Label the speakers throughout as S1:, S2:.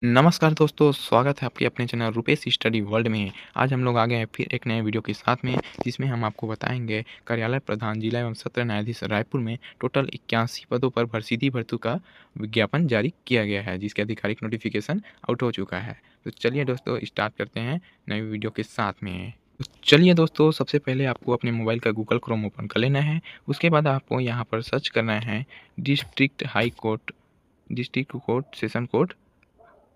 S1: नमस्कार दोस्तों, स्वागत है आपके अपने चैनल रुपेश स्टडी वर्ल्ड में। आज हम लोग आ गए हैं फिर एक नए वीडियो के साथ में, जिसमें हम आपको बताएंगे कार्यालय प्रधान जिला एवं सत्र न्यायाधीश रायपुर में टोटल 81 पदों पर सीधी भर्ती का विज्ञापन जारी किया गया है, जिसके आधिकारिक नोटिफिकेशन आउट हो चुका है। तो चलिए दोस्तों, स्टार्ट करते हैं नए वीडियो के साथ में। तो चलिए दोस्तों, सबसे पहले आपको अपने मोबाइल का गूगल क्रोम ओपन कर लेना है। उसके बाद आपको यहाँ पर सर्च करना है district court session court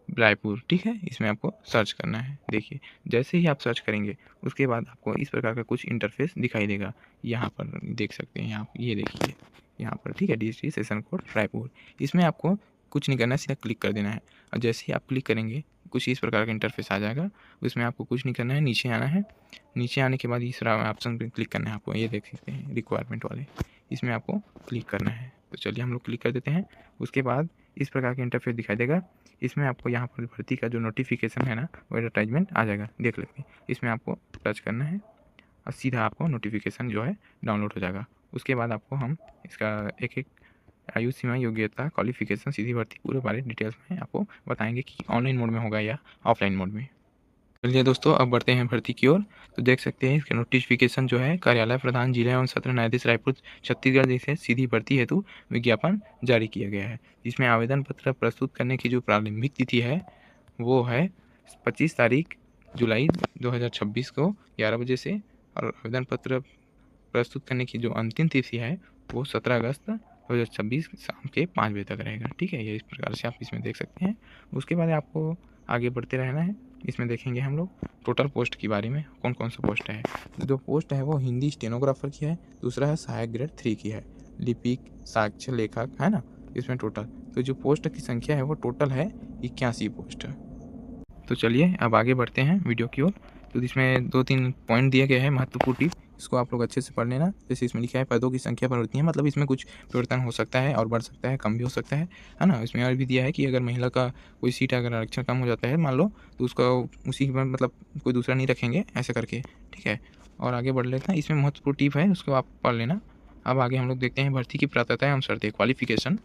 S1: Raipur. ठीक है, इसमें आपको सर्च करना है। देखिए, जैसे ही आप सर्च करेंगे उसके बाद आपको इस प्रकार का कुछ इंटरफेस दिखाई देगा। यहाँ पर देख सकते हैं आप, ये देखिए यहाँ पर, ठीक है, डिस्ट्रिक्ट सेशन कोड रायपुर। इसमें आपको कुछ नहीं करना है, सीधा क्लिक कर देना है। और जैसे ही आप क्लिक करेंगे कुछ इस प्रकार का इंटरफेस आ जाएगा। उसमें आपको कुछ नहीं करना है, नीचे आना है। नीचे आने के बाद इस ऑप्शन पर क्लिक करना है आपको, ये देख सकते हैं रिक्वायरमेंट वाले, इसमें आपको क्लिक करना है। तो चलिए हम लोग क्लिक कर देते हैं। उसके बाद इस प्रकार का इंटरफेस दिखाई देगा। इसमें आपको यहाँ पर भर्ती का जो नोटिफिकेशन है ना, वो एडवर्टाइजमेंट आ जाएगा, देख लेते हैं। इसमें आपको टच करना है और सीधा आपको नोटिफिकेशन जो है डाउनलोड हो जाएगा। उसके बाद आपको हम इसका एक एक आयु सीमा, योग्यता, क्वालिफिकेशन, सीधी भर्ती पूरे बारे डिटेल्स में आपको बताएंगे कि ऑनलाइन मोड में होगा या ऑफलाइन मोड में। चलिए दोस्तों, अब बढ़ते हैं भर्ती की ओर। तो देख सकते हैं इसका नोटिफिकेशन जो है, कार्यालय प्रधान जिला एवं सत्र न्यायाधीश रायपुर छत्तीसगढ़ से सीधी भर्ती हेतु विज्ञापन जारी किया गया है। इसमें आवेदन पत्र प्रस्तुत करने की जो प्रारंभिक तिथि है वो है 25 तारीख जुलाई 2026 को 11 बजे से, और आवेदन पत्र प्रस्तुत करने की जो अंतिम तिथि है वो 17 अगस्त 2026 शाम के 5 बजे तक रहेगा। ठीक है, ये इस प्रकार से आप इसमें देख सकते हैं। उसके बाद आपको आगे बढ़ते रहना है। इसमें देखेंगे हम लोग टोटल पोस्ट के बारे में, कौन कौन सा पोस्ट है। जो पोस्ट है वो हिंदी स्टेनोग्राफर की है, दूसरा है सहायक ग्रेड 3 की है, लिपिक, साक्ष्य लेखक है ना, इसमें टोटल। तो जो पोस्ट की संख्या है वो टोटल है 81 पोस्ट। तो चलिए अब आगे बढ़ते हैं वीडियो की ओर। तो इसमें 2-3 पॉइंट दिए गए हैं महत्वपूर्ण टिप, इसको आप लोग अच्छे से पढ़ लेना। जैसे इसमें लिखा है पदों की संख्या पर होती है, मतलब इसमें कुछ परिवर्तन हो सकता है और बढ़ सकता है, कम भी हो सकता है ना। इसमें और भी दिया है कि अगर महिला का कोई सीट अगर आरक्षण कम हो जाता है मान लो, तो उसका उसी में मतलब कोई दूसरा नहीं रखेंगे ऐसे करके। ठीक है, और आगे बढ़ लेते हैं। इसमें महत्वपूर्ण टिप है, उसको आप पढ़ लेना। अब आगे हम लोग देखते हैं भर्ती की पात्रता एवं शर्तें, क्वालिफिकेशन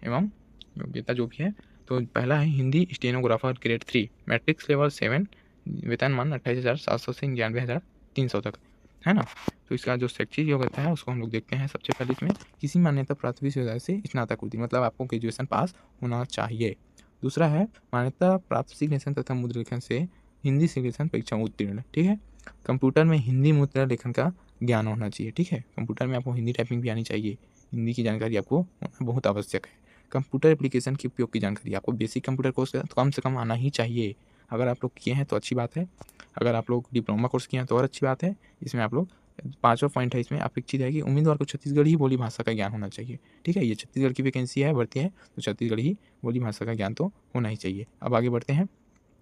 S1: एवं योग्यता जो भी है। तो पहला है Hindi stenographer grade 3, matrix level 7, वेतनमान 28,700 से 91,300 तक, है ना। तो इसका जो शैक्षिक योग्यता है उसको हम लोग देखते हैं। सबसे पहले इसमें किसी मान्यता प्राप्त विश्वविद्यालय से स्नातक होती, मतलब आपको ग्रेजुएशन पास होना चाहिए। दूसरा है मान्यता प्राप्त सिग्नेचर तथा मुद्रा लेखन से हिंदी सिग्नेचर परीक्षा उत्तीर्ण। ठीक है, कंप्यूटर में हिंदी मुद्रा लेखन का ज्ञान होना चाहिए। ठीक है, कंप्यूटर में आपको हिंदी टाइपिंग भी आनी चाहिए, हिंदी की जानकारी आपको होना बहुत आवश्यक है। कंप्यूटर एप्लीकेशन के उपयोग की जानकारी, आपको बेसिक कंप्यूटर कोर्स कम से कम आना ही चाहिए। अगर आप लोग किए हैं तो अच्छी बात है, अगर आप लोग डिप्लोमा कोर्स किए हैं तो और अच्छी बात है। इसमें आप लोग 5वां पॉइंट है, इसमें अपेक्षित है कि उम्मीदवार को छत्तीसगढ़ी बोली भाषा का ज्ञान होना चाहिए। ठीक है, ये छत्तीसगढ़ की वैकेंसी है, भर्ती है, तो छत्तीसगढ़ी बोली भाषा का ज्ञान तो होना ही चाहिए। अब आगे बढ़ते हैं।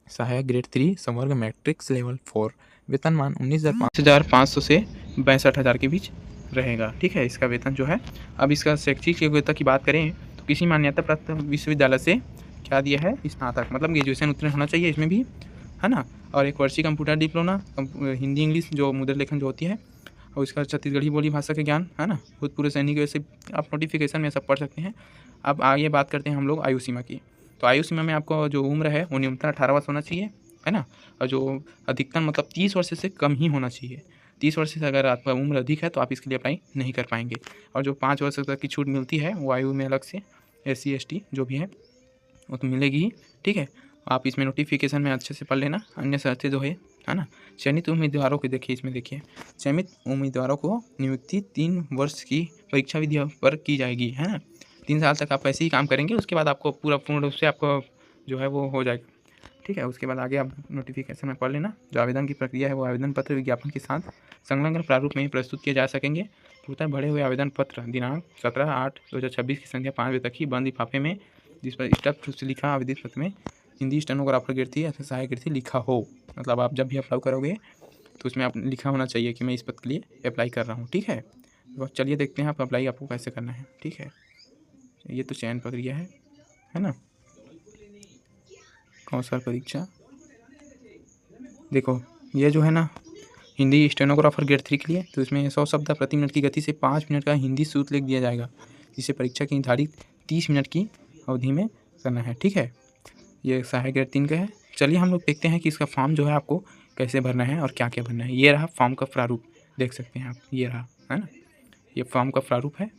S1: सहायक ग्रेड 3 संवर्ग मैट्रिक्स लेवल 4, वेतनमान 19,500 से 62,000 के बीच रहेगा। ठीक है, इसका वेतन जो है। अब इसका शैक्षिक योग्यता की बात करें तो किसी मान्यता प्राप्त विश्वविद्यालय से क्या दिया है, स्नातक, मतलब ग्रेजुएशन उत्तीर्ण होना चाहिए इसमें भी, है ना। और 1 वर्षीय कंप्यूटर डिप्लोमा, हिंदी इंग्लिश जो मुद्रा लेखन जो होती है, और इसका छत्तीसगढ़ी बोली भाषा का ज्ञान, है ना। भूतपूर्व सैनिक, वैसे आप नोटिफिकेशन में सब पढ़ सकते हैं। अब आगे बात करते हैं हम लोग आयु सीमा की। तो आयु सीमा में आपको जो उम्र है वो न्यूनतम 18 वर्ष होना चाहिए, है ना। और जो अधिकतम मतलब 30 वर्ष से कम ही होना चाहिए। 30 वर्ष से अगर आपका उम्र अधिक है तो आप इसके लिए अप्लाई नहीं कर पाएंगे। और जो 5 वर्ष तक की छूट मिलती है वो आयु में अलग से SC ST जो भी है वो तो मिलेगी ही। ठीक है, आप इसमें नोटिफिकेशन में अच्छे से पढ़ लेना। अन्य शर्तें जो है ना। चयनित उम्मीदवारों को देखिए, इसमें देखिए, चयनित उम्मीदवारों को नियुक्ति 3 वर्ष की परीक्षा विधि पर की जाएगी, है ना। 3 साल तक आप ऐसे ही काम करेंगे, उसके बाद आपको पूरा पूर्ण रूप से आपको जो है वो हो जाएगा। ठीक है, उसके बाद आगे आप नोटिफिकेशन में पढ़ लेना। जो आवेदन की प्रक्रिया है वो आवेदन पत्र विज्ञापन के साथ संलग्न प्रारूप में ही प्रस्तुत किए जा सकेंगे। पूर्णतः भरे हुए आवेदन पत्र दिनांक 17/8/2026 की संध्या 5 बजे तक ही बंद लिफाफे में, जिस पर स्पष्ट रूप से लिखा आवेदन पत्र में हिंदी स्टेनोग्राफर गिरती या सहायक गिरती लिखा हो। मतलब आप जब भी अप्लाई करोगे तो उसमें आप लिखा होना चाहिए कि मैं इस पद के लिए अप्लाई कर रहा हूँ। ठीक है, तो चलिए देखते हैं आप अप्लाई आपको कैसे करना है। ठीक है, ये तो चयन प्रक्रिया है ना। कौशल परीक्षा देखो, ये जो है ना हिंदी स्टेनोग्राफर ग्रेड 3 के लिए, तो इसमें 100 शब्द प्रति मिनट की गति से 5 मिनट का हिंदी सूत्र लिख दिया जाएगा, जिसे परीक्षा की निर्धारित 30 मिनट की अवधि में करना है। ठीक है, ये सहायक ग्रेड 3 का है। चलिए हम लोग देखते हैं कि इसका फॉर्म जो है आपको कैसे भरना है और क्या क्या भरना है। ये रहा फॉर्म का प्रारूप, देख सकते हैं आप, ये रहा, है ना, ये फॉर्म का प्रारूप है।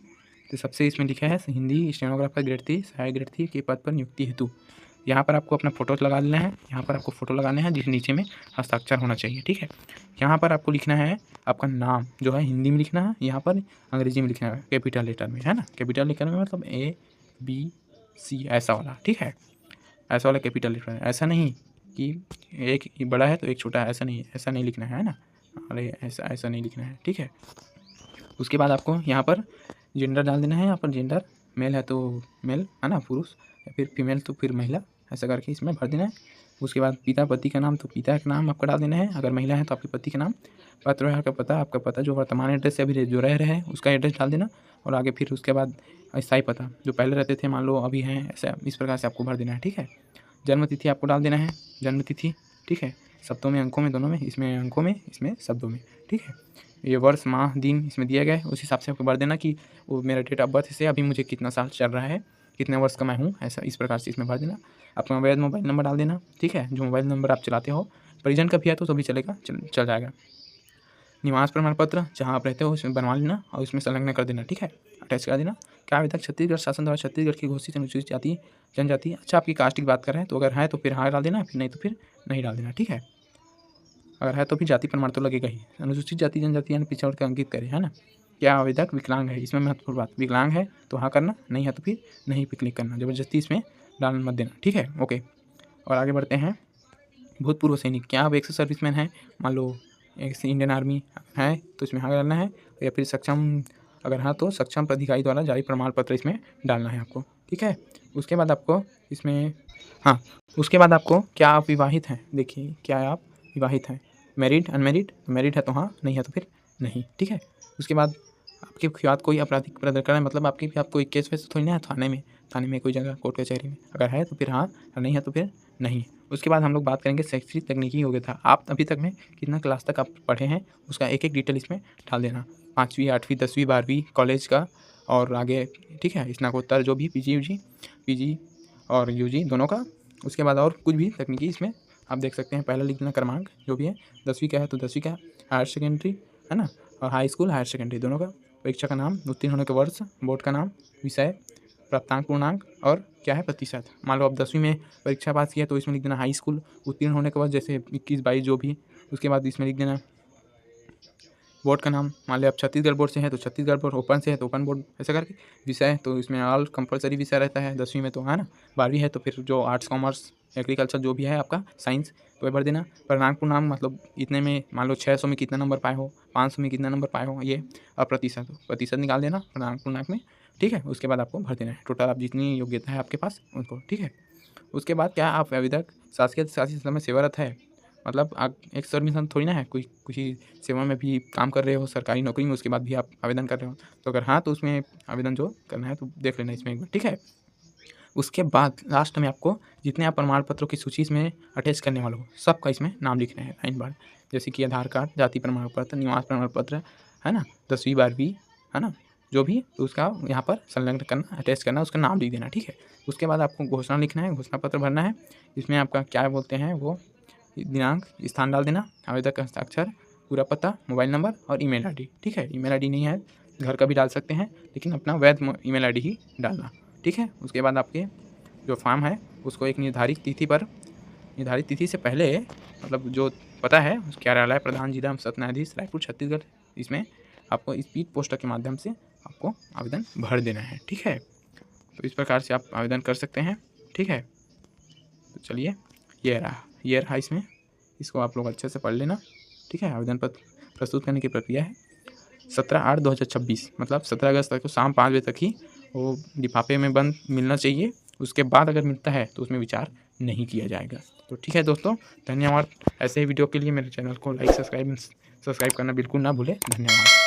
S1: तो सबसे इसमें लिखा है हिंदी स्टेनोग्राफर ग्रेड 3 सहायक ग्रेड 3 के पद पर नियुक्ति हेतु। यहाँ पर आपको अपना फ़ोटो लगा लेना है, यहाँ पर आपको फ़ोटो लगाना है जिस नीचे में हस्ताक्षर होना चाहिए, ठीक है। यहाँ पर आपको लिखना है आपका नाम जो है हिंदी में लिखना है, यहाँ पर अंग्रेजी में लिखना है कैपिटल लेटर में, है ना, कैपिटल लेटर में मतलब ABC ऐसा वाला, ठीक है, ऐसा वाला कैपिटल लेटर है। ऐसा नहीं कि एक बड़ा है तो एक छोटा है, ऐसा नहीं, ऐसा नहीं लिखना है ना, अरे ऐसा नहीं लिखना है, ठीक है। उसके बाद आपको यहाँ पर जेंडर डाल देना है, यहाँ पर जेंडर मेल है तो मेल, है ना, पुरुष, या फिर फीमेल तो फिर महिला, ऐसा करके इसमें भर देना है। उसके बाद पिता पति का नाम तो पिता का नाम आपका डाल देना है, अगर महिला है तो आपके पति का नाम, पत्र व्यवहार का पता, आपका पता जो वर्तमान एड्रेस से अभी जो रह रहे हैं उसका एड्रेस डाल देना, और आगे फिर उसके बाद स्थायी पता जो पहले रहते थे मान लो अभी हैं, ऐसा इस प्रकार से आपको भर देना है, ठीक है। जन्म तिथि आपको डाल देना है, जन्म तिथि, ठीक है, शब्दों में अंकों में दोनों में, इसमें अंकों में इसमें शब्दों में, ठीक है। ये वर्ष माह दिन इसमें दिया गया है, उस हिसाब से आपको भर देना कि वो मेरा डेट ऑफ बर्थ से अभी मुझे कितना साल चल रहा है, कितने वर्ष का मैं हूँ, ऐसा इस प्रकार से इसमें भर देना। अपना वैध मोबाइल नंबर डाल देना, ठीक है, जो मोबाइल नंबर आप चलाते हो, परिजन का भी है तो भी चलेगा, चल जाएगा। निवास प्रमाण पत्र जहाँ आप रहते हो उसमें बनवा लेना और उसमें संलग्न कर देना, ठीक है, अटैच कर देना। क्या अभी तक छत्तीसगढ़ शासन द्वारा छत्तीसगढ़ की घोषित अनुसूचित जाति जनजाति, अच्छा आपकी कास्ट की बात कर रहे हैं तो अगर है तो फिर हाँ डाल देना, फिर नहीं तो फिर नहीं डाल देना, ठीक है। अगर है तो फिर जाति प्रमाण तो लगेगा ही। अनुसूचित जाति जनजाति यानी पिछड़ा वर्ग का अंकित करें, है ना। क्या आवेदक विकलांग है, इसमें महत्वपूर्ण बात, विकलांग है तो हाँ करना, नहीं है तो फिर नहीं पे क्लिक करना, ज़बरदस्ती इसमें डाल मत देना, ठीक है, ओके। और आगे बढ़ते हैं। भूतपूर्व सैनिक, क्या आप एक्स सर्विसमैन हैं, मान लो एक्स इंडियन आर्मी है तो इसमें हाँ डालना है, या फिर सक्षम, अगर हाँ तो सक्षम प्राधिकारी द्वारा जारी प्रमाण पत्र इसमें डालना है आपको, ठीक है। उसके बाद आपको इसमें हाँ, उसके बाद आपको क्या आप विवाहित हैं, देखिए क्या आप विवाहित हैं, मैरिड अनमैरिड, मैरिड है तो हाँ, नहीं है तो फिर नहीं, ठीक है। उसके बाद आपके खिलाफ कोई आपराधिक प्रदर्शन है, मतलब आपके खिलाफ कोई केस वैसे थोड़ी ना है थाने में कोई जगह कोर्ट कचहरी में, अगर है तो फिर हाँ, नहीं है तो फिर नहीं। उसके बाद हम लोग बात करेंगे शैक्षिक तकनीकी योग्यता, आप अभी तक में कितना क्लास तक आप पढ़े हैं उसका एक एक डिटेल इसमें डाल देना, 5वीं 8वीं 10वीं 12वीं कॉलेज का और आगे, ठीक है, स्नातकोत्तर जो भी पीजी और यूजी दोनों का। उसके बाद और कुछ भी तकनीकी इसमें आप देख सकते हैं, पहला लिख देना क्रमांक जो भी है, 10वीं का है तो 10वीं का, हायर सेकेंडरी है ना, और हाई स्कूल हायर सेकेंडरी दोनों का, परीक्षा का नाम, उत्तीर्ण होने के वर्ष, बोर्ड का नाम, विषय, प्राप्तांक पूर्णांक और क्या है प्रतिशत। मान लो आप 10वीं में परीक्षा पास किया तो इसमें लिख देना हाई स्कूल, उत्तीर्ण होने के बाद जैसे 21 22 जो भी, उसके बाद इसमें लिख देना बोर्ड का नाम, मान लो आप छत्तीसगढ़ बोर्ड से हैं तो छत्तीसगढ़ बोर्ड, ओपन से है तो ओपन बोर्ड, ऐसा करके। विषय तो इसमें ऑल कंपलसरी विषय रहता है 10वीं में तो, है ना। 12वीं है तो फिर जो आर्ट्स कॉमर्स एग्रीकल्चर जो भी है आपका साइंस तो भर देना। पूर्णांक मतलब इतने में, मान लो 600 में कितना नंबर पाए हो, 500 में कितना नंबर पाए हो, ये और प्रतिशत निकाल देना पूर्णांक में, ठीक है। उसके बाद आपको भर देना है टोटल आप जितनी योग्यता है आपके पास उनको, ठीक है। उसके बाद क्या आप आवेदक शासकीय शासित में सेवारत है, मतलब आप एक सर्विस थोड़ी ना है, कोई किसी सेवा में भी काम कर रहे हो सरकारी नौकरी में, उसके बाद भी आप आवेदन कर रहे हो तो अगर हाँ तो उसमें आवेदन जो करना है तो देख लेना इसमें एक बार, ठीक है। उसके बाद लास्ट में आपको जितने आप प्रमाण पत्रों की सूची इसमें अटैच करने वाले हो सबका इसमें नाम लिखना है लाइन बार, जैसे कि आधार कार्ड, जाति प्रमाण पत्र, निवास प्रमाण पत्र, है ना, 10वीं 12वीं, है ना, जो भी तो उसका यहाँ पर संलग्न करना, अटैच करना, उसका नाम लिख देना, ठीक है। उसके बाद आपको घोषणा लिखना है, घोषणा पत्र भरना है, इसमें आपका क्या बोलते हैं वो दिनांक, स्थान डाल देना, आवेदक का हस्ताक्षर, पूरा पता, मोबाइल नंबर और ईमेल आईडी, ठीक है। ईमेल आईडी नहीं है घर का भी डाल सकते हैं लेकिन अपना वैध ईमेल आईडी ही डालना, ठीक है। उसके बाद आपके जो फॉर्म है उसको एक निर्धारित तिथि से पहले, मतलब जो पता है उस कार्यालय प्रधान जिला सत्र न्यायाधीश रायपुर छत्तीसगढ़, इसमें आपको स्पीड पोस्ट के माध्यम से आपको आवेदन भर देना है, ठीक है। तो इस प्रकार से आप आवेदन कर सकते हैं, ठीक है। तो चलिए ये रहा इसमें, इसको आप लोग अच्छे से पढ़ लेना, ठीक है। आवेदन पत्र प्रस्तुत करने की प्रक्रिया है 17/8/2026, मतलब 17 अगस्त तक को शाम 5 बजे तक ही वो लिफाफे में बंद मिलना चाहिए, उसके बाद अगर मिलता है तो उसमें विचार नहीं किया जाएगा। तो ठीक है दोस्तों, धन्यवाद। ऐसे ही वीडियो के लिए मेरे चैनल को लाइक सब्सक्राइब करना बिल्कुल ना भूलें। धन्यवाद।